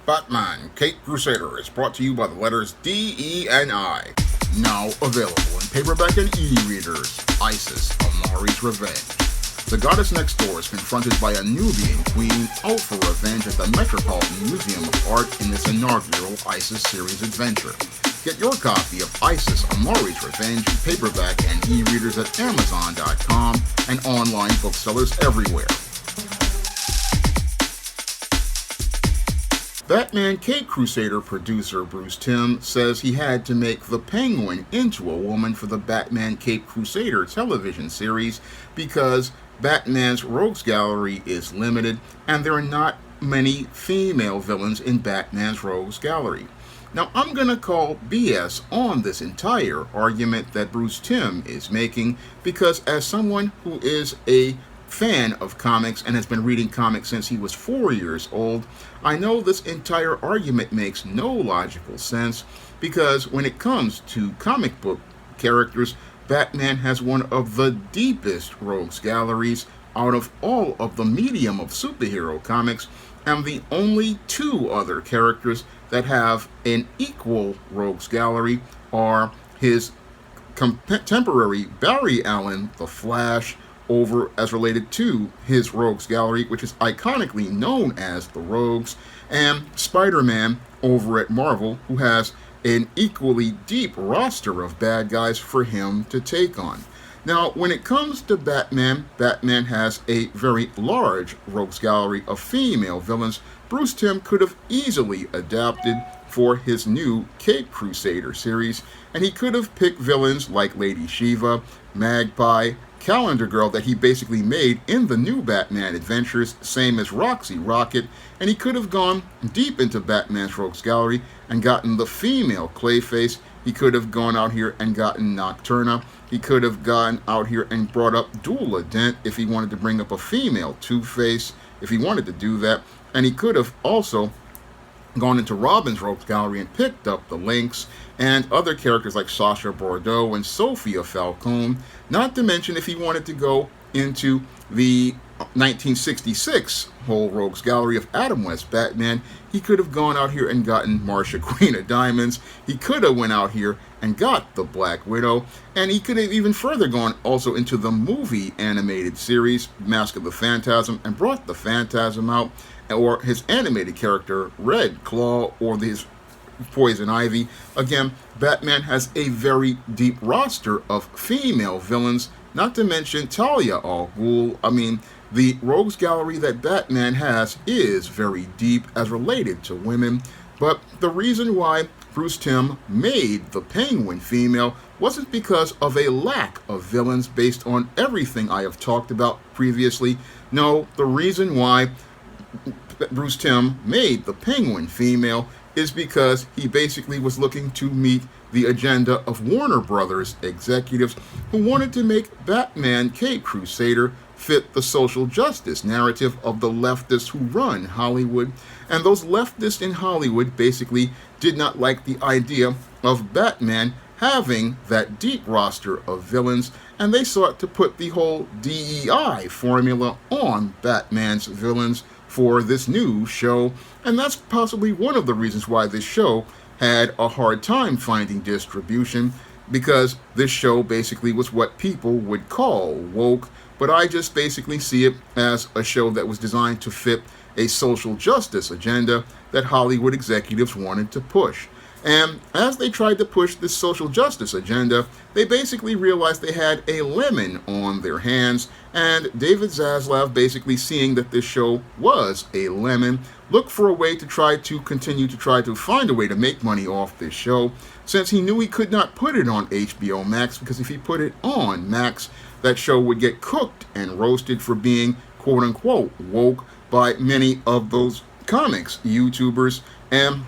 Batman, Caped Crusader is brought to you by the letters D, E, and I. Now available in paperback and e-readers, Isis, Amari's Revenge. The goddess next door is confronted by a Nubian queen out for revenge at the Metropolitan Museum of Art in this inaugural Isis series adventure. Get your copy of Isis, Amari's Revenge in paperback and e-readers at Amazon.com and online booksellers everywhere. Batman Caped Crusader producer Bruce Timm says he had to make the Penguin into a woman for the Batman Caped Crusader television series because Batman's rogues gallery is limited and there are not many female villains in Batman's rogues gallery. Now, I'm going to call BS on this entire argument that Bruce Timm is making because as someone who is a fan of comics and has been reading comics since he was 4 years old, I know this entire argument makes no logical sense because when it comes to comic book characters, Batman has one of the deepest rogues galleries out of all of the medium of superhero comics, and the only two other characters that have an equal rogues gallery are his contemporary Barry Allen, the Flash, over as related to his rogues gallery, which is iconically known as the Rogues, and Spider-Man over at Marvel, who has an equally deep roster of bad guys for him to take on. Now, when it comes to Batman, Batman has a very large rogues gallery of female villains Bruce Timm could have easily adapted for his new Caped Crusader series, and he could have picked villains like Lady Shiva, Magpie, Calendar Girl that he basically made in the new Batman adventures, same as Roxy Rocket, and he could have gone deep into Batman's rogues gallery and gotten the female Clayface. He could have gone out here and gotten Nocturna. He could have gone out here and brought up Dula Dent if he wanted to bring up a female Two-Face, if he wanted to do that, and he could have also gone into Robin's rogues gallery and picked up the Lynx and other characters like Sasha Bordeaux and Sophia Falcone, not to mention if he wanted to go into the 1966 whole rogues gallery of Adam West Batman, he could have gone out here and gotten Marsha Queen of Diamonds. He could have went out here and got the Black Widow, and he could have even further gone also into the movie animated series Mask of the Phantasm and brought the Phantasm out, or his animated character Red Claw, or his Poison Ivy. Again, Batman has a very deep roster of female villains, not to mention Talia al Ghul. I mean, the rogues gallery that Batman has is very deep as related to women, but the reason why Bruce Timm made the Penguin female wasn't because of a lack of villains based on everything I have talked about previously. No, the reason why Bruce Timm made the Penguin female is because he basically was looking to meet the agenda of Warner Brothers executives who wanted to make Batman Caped Crusader fit the social justice narrative of the leftists who run Hollywood. And those leftists in Hollywood basically did not like the idea of Batman having that deep roster of villains, and they sought to put the whole DEI formula on Batman's villains for this new show, and that's possibly one of the reasons why this show had a hard time finding distribution, because this show basically was what people would call woke, but I just basically see it as a show that was designed to fit a social justice agenda that Hollywood executives wanted to push. And as they tried to push this social justice agenda, they basically realized they had a lemon on their hands, and David Zaslav, basically seeing that this show was a lemon, looked for a way to try to find a way to make money off this show, since he knew he could not put it on HBO Max, because if he put it on Max, that show would get cooked and roasted for being quote-unquote woke by many of those comics YouTubers, and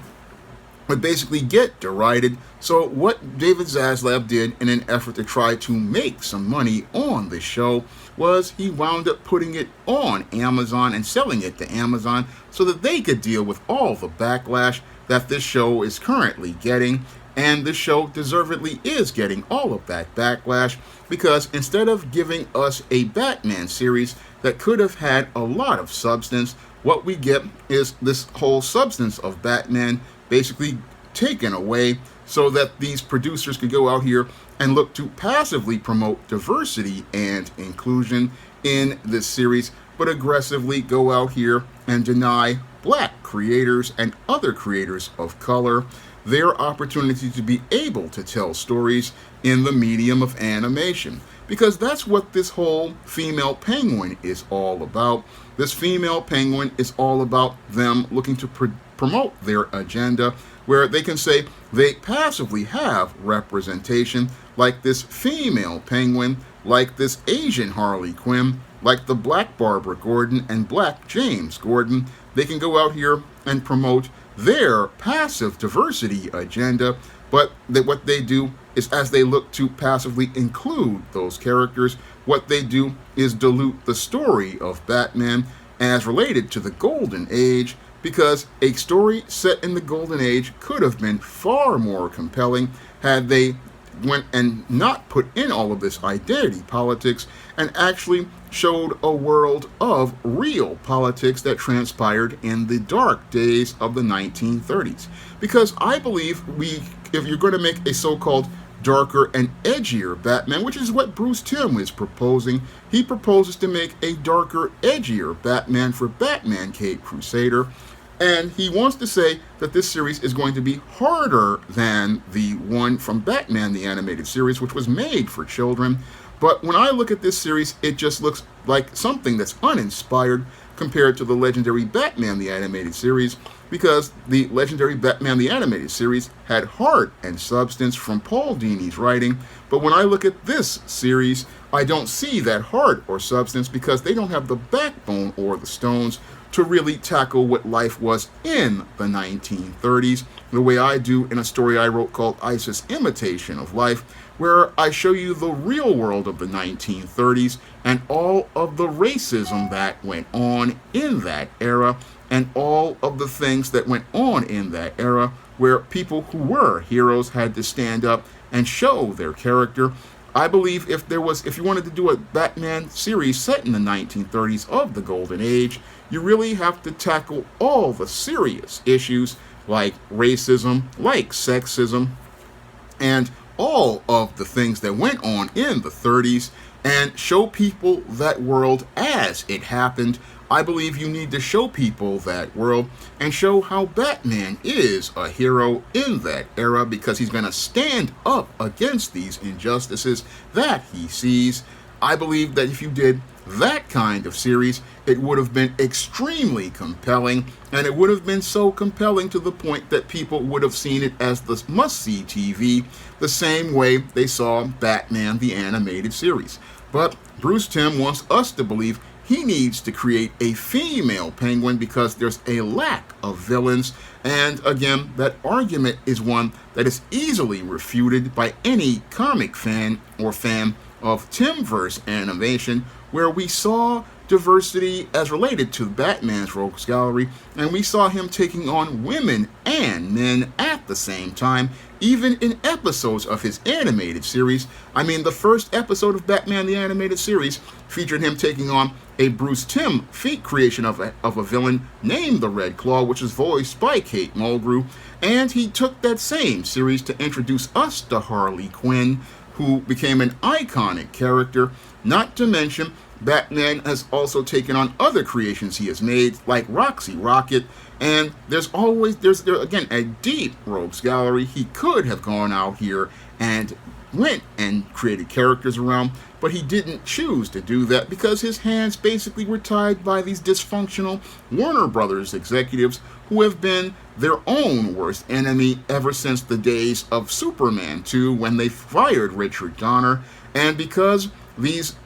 would basically get derided. So what David Zaslav did in an effort to try to make some money on the show was he wound up putting it on Amazon and selling it to Amazon so that they could deal with all the backlash that this show is currently getting. And this show deservedly is getting all of that backlash because instead of giving us a Batman series that could have had a lot of substance, what we get is this whole substance of Batman basically taken away so that these producers could go out here and look to passively promote diversity and inclusion in this series, but aggressively go out here and deny black creators and other creators of color their opportunity to be able to tell stories in the medium of animation. Because that's what this whole female penguin is all about. This female penguin is all about them looking to promote their agenda, where they can say they passively have representation, like this female penguin, like this Asian Harley Quinn, like the black Barbara Gordon and black James Gordon. They can go out here and promote their passive diversity agenda, but what they do is, as they look to passively include those characters, what they do is dilute the story of Batman as related to the Golden Age, because a story set in the Golden Age could have been far more compelling had they went and not put in all of this identity politics and actually showed a world of real politics that transpired in the dark days of the 1930s. Because I believe if you're going to make a so-called darker and edgier Batman, which is what Bruce Timm is proposing, he proposes to make a darker, edgier Batman for Batman Caped Crusader. And he wants to say that this series is going to be harder than the one from Batman the Animated Series, which was made for children. But when I look at this series, it just looks like something that's uninspired compared to the legendary Batman the Animated Series, because the legendary Batman the Animated Series had heart and substance from Paul Dini's writing. But when I look at this series, I don't see that heart or substance, because they don't have the backbone or the stones to really tackle what life was in the 1930s, the way I do in a story I wrote called Isis Imitation of Life, where I show you the real world of the 1930s and all of the racism that went on in that era, and all of the things that went on in that era, where people who were heroes had to stand up and show their character. I believe if you wanted to do a Batman series set in the 1930s of the Golden Age, you really have to tackle all the serious issues like racism, like sexism, and all of the things that went on in the 30s, and show people that world as it happened. I believe you need to show people that world and show how Batman is a hero in that era, because he's going to stand up against these injustices that he sees. I believe that if you did that kind of series, it would have been extremely compelling, and it would have been so compelling to the point that people would have seen it as the must-see TV, the same way they saw Batman the Animated Series. But Bruce Timm wants us to believe he needs to create a female penguin because there's a lack of villains. And again, that argument is one that is easily refuted by any comic fan or fan of Timmverse animation, where we saw diversity as related to Batman's Rogues Gallery, and we saw him taking on women and men at the same time, even in episodes of his animated series. I mean, the first episode of Batman the Animated Series featured him taking on a Bruce Timm feat creation of a villain named the Red Claw, which is voiced by Kate Mulgrew, and he took that same series to introduce us to Harley Quinn, who became an iconic character. Not to mention, Batman has also taken on other creations he has made, like Roxy Rocket, and there's again a deep Rogues Gallery he could have gone out here and went and created characters around, but he didn't choose to do that because his hands basically were tied by these dysfunctional Warner Brothers executives who have been their own worst enemy ever since the days of Superman 2, when they fired Richard Donner. And because these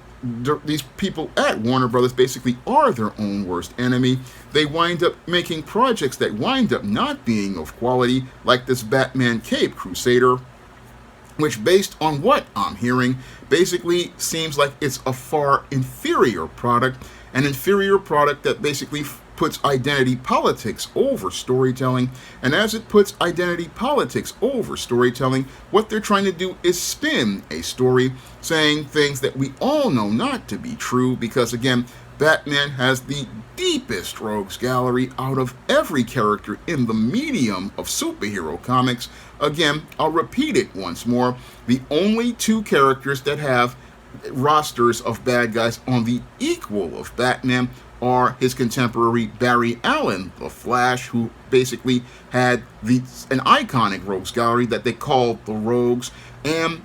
people at Warner Brothers basically are their own worst enemy, they wind up making projects that wind up not being of quality, like this Batman Caped Crusader, which, based on what I'm hearing, basically seems like it's a far inferior product, an inferior product that basically puts identity politics over storytelling. And as it puts identity politics over storytelling, what they're trying to do is spin a story saying things that we all know not to be true, because again, Batman has the deepest rogues gallery out of every character in the medium of superhero comics. Again, I'll repeat it once more. The only two characters that have rosters of bad guys on the equal of Batman are his contemporary Barry Allen, the Flash, who basically had an iconic rogues gallery that they called the Rogues. And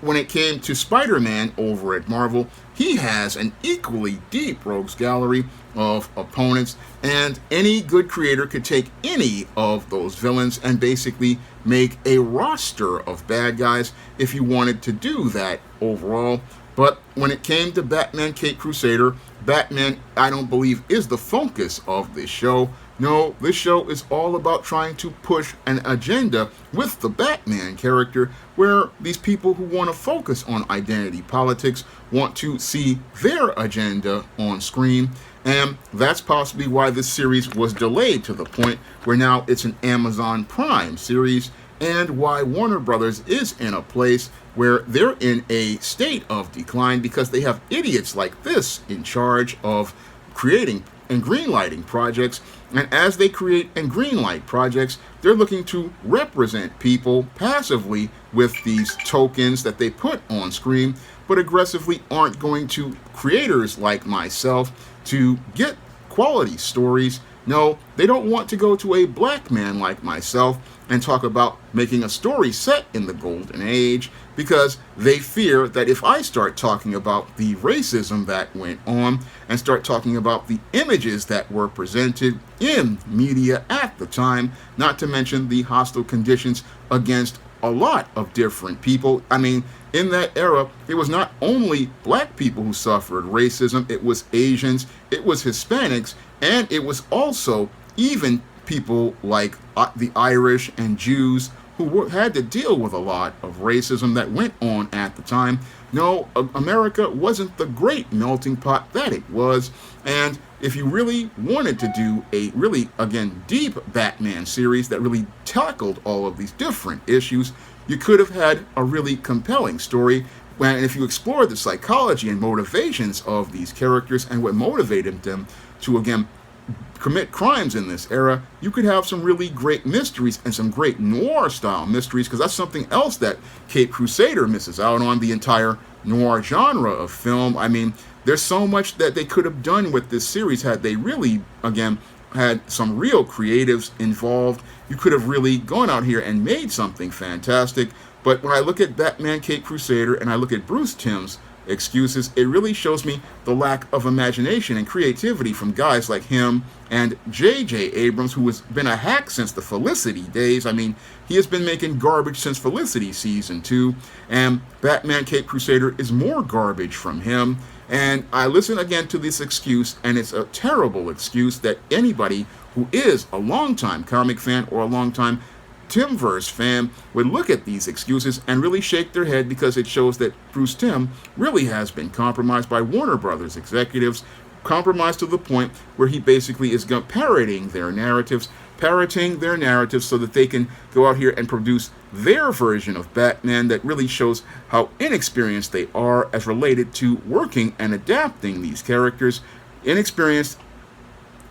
when it came to Spider-Man over at Marvel, he has an equally deep rogues gallery of opponents, and any good creator could take any of those villains and basically make a roster of bad guys if you wanted to do that overall. But when it came to Batman Caped Crusader, Batman, I don't believe, is the focus of this show. No, this show is all about trying to push an agenda with the Batman character, where these people who want to focus on identity politics want to see their agenda on screen. And that's possibly why this series was delayed to the point where now it's an Amazon Prime series, and why Warner Brothers is in a place where they're in a state of decline because they have idiots like this in charge of creating and greenlighting projects. And as they create and greenlight projects, they're looking to represent people passively with these tokens that they put on screen, but aggressively aren't going to creators like myself to get quality stories. No, they don't want to go to a black man like myself and talk about making a story set in the Golden Age, because they fear that if I start talking about the racism that went on and start talking about the images that were presented in media at the time, not to mention the hostile conditions against a lot of different people. I mean, in that era, it was not only black people who suffered racism, it was Asians, it was Hispanics, and it was also even people like the Irish and Jews who had to deal with a lot of racism that went on at the time. No, America wasn't the great melting pot that it was. And if you really wanted to do a really, again, deep Batman series that really tackled all of these different issues, you could have had a really compelling story. And if you explored the psychology and motivations of these characters and what motivated them to, again, commit crimes in this era, you could have some really great mysteries and some great noir-style mysteries, because that's something else that Caped Crusader misses out on, the entire noir genre of film. I mean, there's so much that they could have done with this series had they really, again, had some real creatives involved. You could have really gone out here and made something fantastic. But when I look at Batman Caped Crusader and I look at Bruce Timm's excuses, it really shows me the lack of imagination and creativity from guys like him and J.J. Abrams, who has been a hack since the Felicity days. I mean, he has been making garbage since Felicity Season 2, and Batman Caped Crusader is more garbage from him. And I listen again to this excuse, and it's a terrible excuse that anybody who is a longtime comic fan or a longtime Timmverse fan would look at these excuses and really shake their head, because it shows that Bruce Timm really has been compromised by Warner Brothers executives, compromised to the point where he basically is parroting their narratives so that they can go out here and produce their version of Batman that really shows how inexperienced they are as related to working and adapting these characters, inexperienced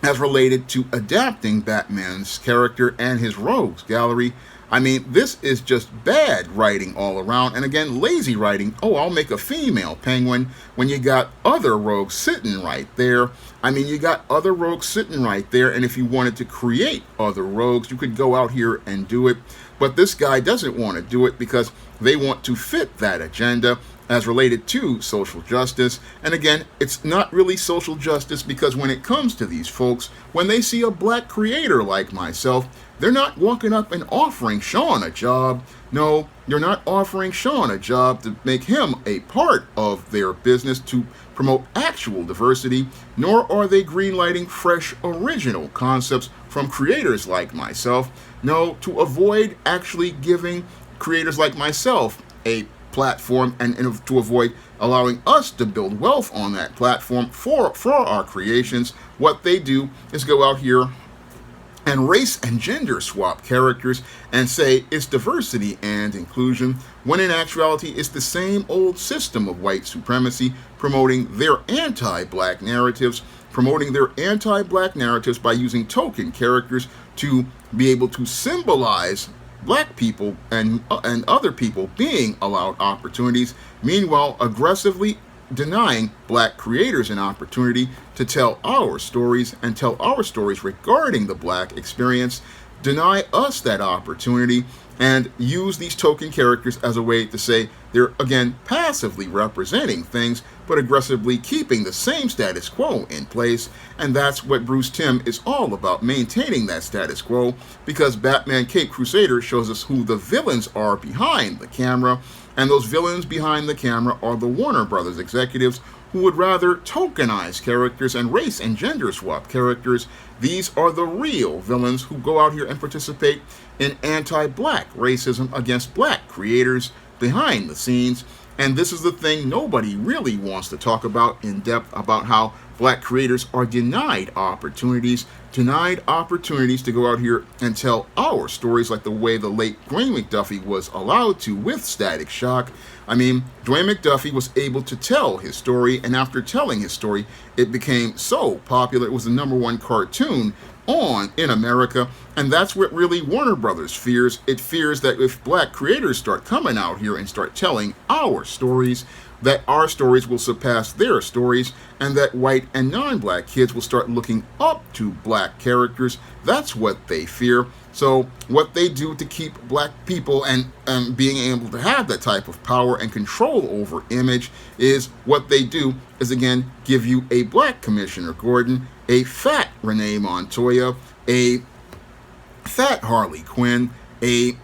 as related to adapting Batman's character and his rogues gallery. I mean, this is just bad writing all around, and again, lazy writing. Oh, I'll make a female penguin, when you got other rogues sitting right there. I mean, you got other rogues sitting right there, and if you wanted to create other rogues, you could go out here and do it. But this guy doesn't want to do it because they want to fit that agenda as related to social justice. And again, it's not really social justice, because when it comes to these folks, when they see a black creator like myself, they're not walking up and offering Sean a job. No, you're not offering Sean a job to make him a part of their business to promote actual diversity, nor are they greenlighting fresh, original concepts from creators like myself. No, to avoid actually giving creators like myself a platform, and to avoid allowing us to build wealth on that platform for our creations, what they do is go out here and race and gender swap characters and say it's diversity and inclusion, when in actuality it's the same old system of white supremacy promoting their anti-black narratives, by using token characters to be able to symbolize black people and other people being allowed opportunities, meanwhile aggressively denying black creators an opportunity to tell our stories and tell our stories regarding the black experience, deny us that opportunity, and use these token characters as a way to say they're, again, passively representing things, but aggressively keeping the same status quo in place. And that's what Bruce Timm is all about, maintaining that status quo, because Batman Caped Crusader shows us who the villains are behind the camera, and those villains behind the camera are the Warner Brothers executives who would rather tokenize characters and race and gender swap characters. These are the real villains who go out here and participate in anti-black racism against black creators behind the scenes. And this is the thing nobody really wants to talk about in depth, about how black creators are denied opportunities to go out here and tell our stories, like the way the late Dwayne McDuffie was allowed to with Static Shock. I mean, Dwayne McDuffie was able to tell his story, and after telling his story, it became so popular. It was the #1 cartoon in America, and that's what really Warner Brothers fears. It fears that if black creators start coming out here and start telling our stories, that our stories will surpass their stories, and that white and non-black kids will start looking up to black characters. That's what they fear. So what they do to keep black people and being able to have that type of power and control over image is what they do is, again, give you a black Commissioner Gordon, a fat Renee Montoya, a fat Harley Quinn, a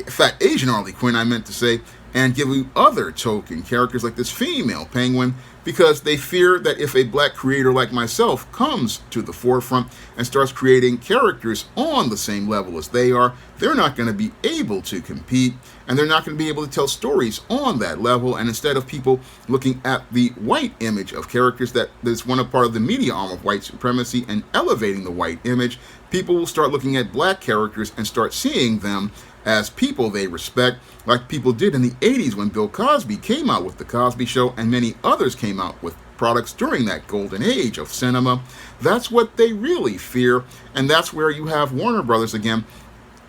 fat Asian Harley Quinn, I meant to say, and give you other token characters like this female Penguin, because they fear that if a black creator like myself comes to the forefront and starts creating characters on the same level as they are, they're not going to be able to compete, and they're not going to be able to tell stories on that level. And instead of people looking at the white image of characters that is one part of the media arm of white supremacy and elevating the white image, people will start looking at black characters and start seeing them as people they respect, like people did in the 80s when Bill Cosby came out with The Cosby Show, and many others came out with products during that golden age of cinema. That's what they really fear, and that's where you have Warner Brothers again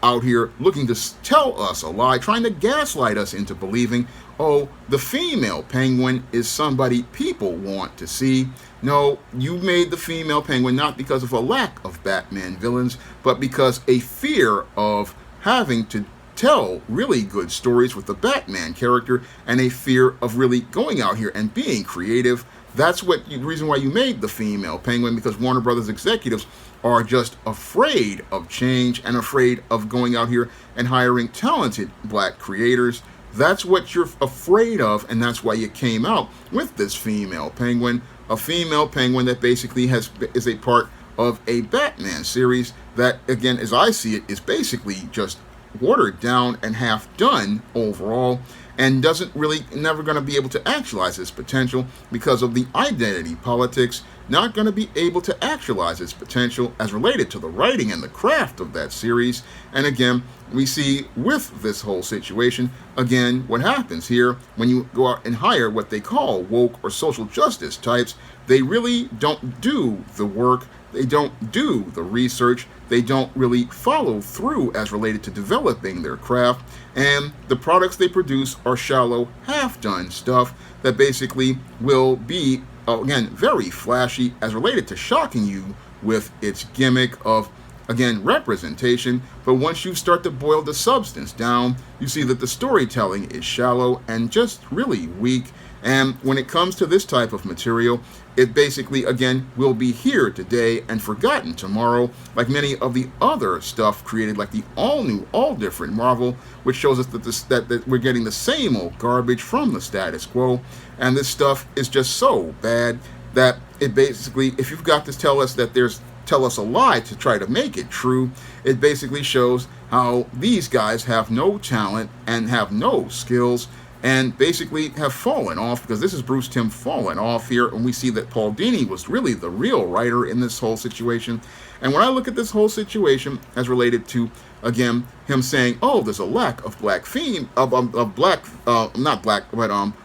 out here looking to tell us a lie, trying to gaslight us into believing, oh, the female Penguin is somebody people want to see. No, you made the female Penguin not because of a lack of Batman villains, but because a fear of having to tell really good stories with the Batman character, and a fear of really going out here and being creative. That's the reason why you made the female Penguin, because Warner Brothers executives are just afraid of change and afraid of going out here and hiring talented black creators. That's what you're afraid of, and that's why you came out with this female Penguin, a female Penguin that basically is a part of a Batman series that, again, as I see it, is basically just watered down and half done overall, and never going to be able to actualize its potential because of the identity politics, not going to be able to actualize its potential as related to the writing and the craft of that series. And again, we see with this whole situation, again, what happens here when you go out and hire what they call woke or social justice types. They really don't do the work. They don't do the research. They don't really follow through as related to developing their craft. And the products they produce are shallow, half-done stuff that basically will be, again, very flashy as related to shocking you with its gimmick of, again, representation. But once you start to boil the substance down, you see that the storytelling is shallow and just really weak. And when it comes to this type of material, it basically, again, will be here today and forgotten tomorrow, like many of the other stuff created, like the all-new, all-different Marvel, which shows us that we're getting the same old garbage from the status quo. And this stuff is just so bad that it basically, if you've got to tell us a lie to try to make it true, it basically shows how these guys have no talent and have no skills, and basically have fallen off, because this is Bruce Timm falling off here, and we see that Paul Dini was really the real writer in this whole situation. And when I look at this whole situation as related to, again, him saying, oh, there's a lack of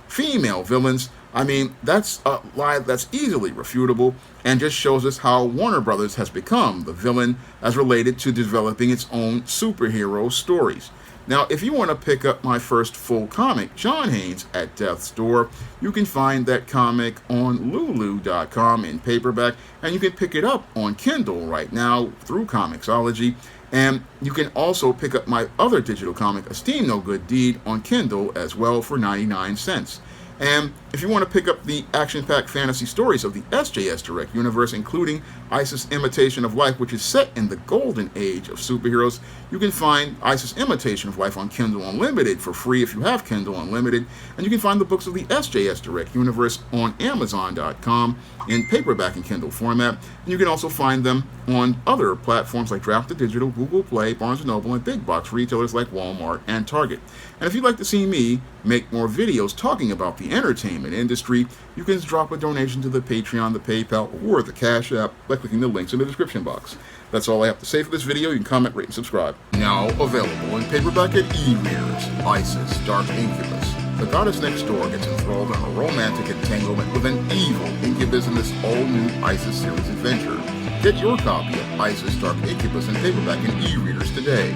female villains, I mean, that's a lie that's easily refutable, and just shows us how Warner Brothers has become the villain as related to developing its own superhero stories. Now, if you want to pick up my first full comic, John Haynes at Death's Door, you can find that comic on Lulu.com in paperback, and you can pick it up on Kindle right now through Comixology. And you can also pick up my other digital comic, Esteem No Good Deed, on Kindle as well for 99 cents. And if you want to pick up the action-packed fantasy stories of the SJS Direct Universe, including Isis Imitation of Life, which is set in the golden age of superheroes, you can find Isis Imitation of Life on Kindle Unlimited for free if you have Kindle Unlimited. And you can find the books of the SJS Direct Universe on Amazon.com in paperback and Kindle format. And you can also find them on other platforms like Draft to Digital, Google Play, Barnes & Noble, and big box retailers like Walmart and Target. And if you'd like to see me make more videos talking about the entertainment industry, you can drop a donation to the Patreon, the PayPal, or the Cash App by clicking the links in the description box. That's all I have to say for this video. You can comment, rate, and subscribe. Now available in paperback at e-readers, Isis, Dark Incubus. The goddess next door gets enthralled in a romantic entanglement with an evil incubus in this all-new Isis series adventure. Get your copy of Isis, Dark Incubus in paperback and e-readers today.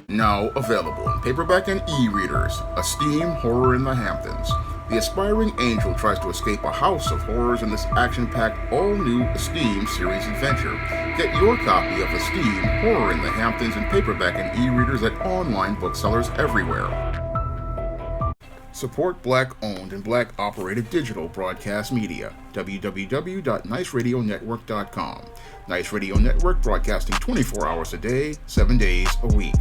Now available in paperback and e-readers, Esteem Horror in the Hamptons. The aspiring angel tries to escape a house of horrors in this action-packed, all-new Esteem series adventure. Get your copy of Esteem Horror in the Hamptons in paperback and e-readers at online booksellers everywhere. Support Black-owned and Black-operated digital broadcast media. www.niceradionetwork.com. Nice Radio Network, broadcasting 24 hours a day, 7 days a week.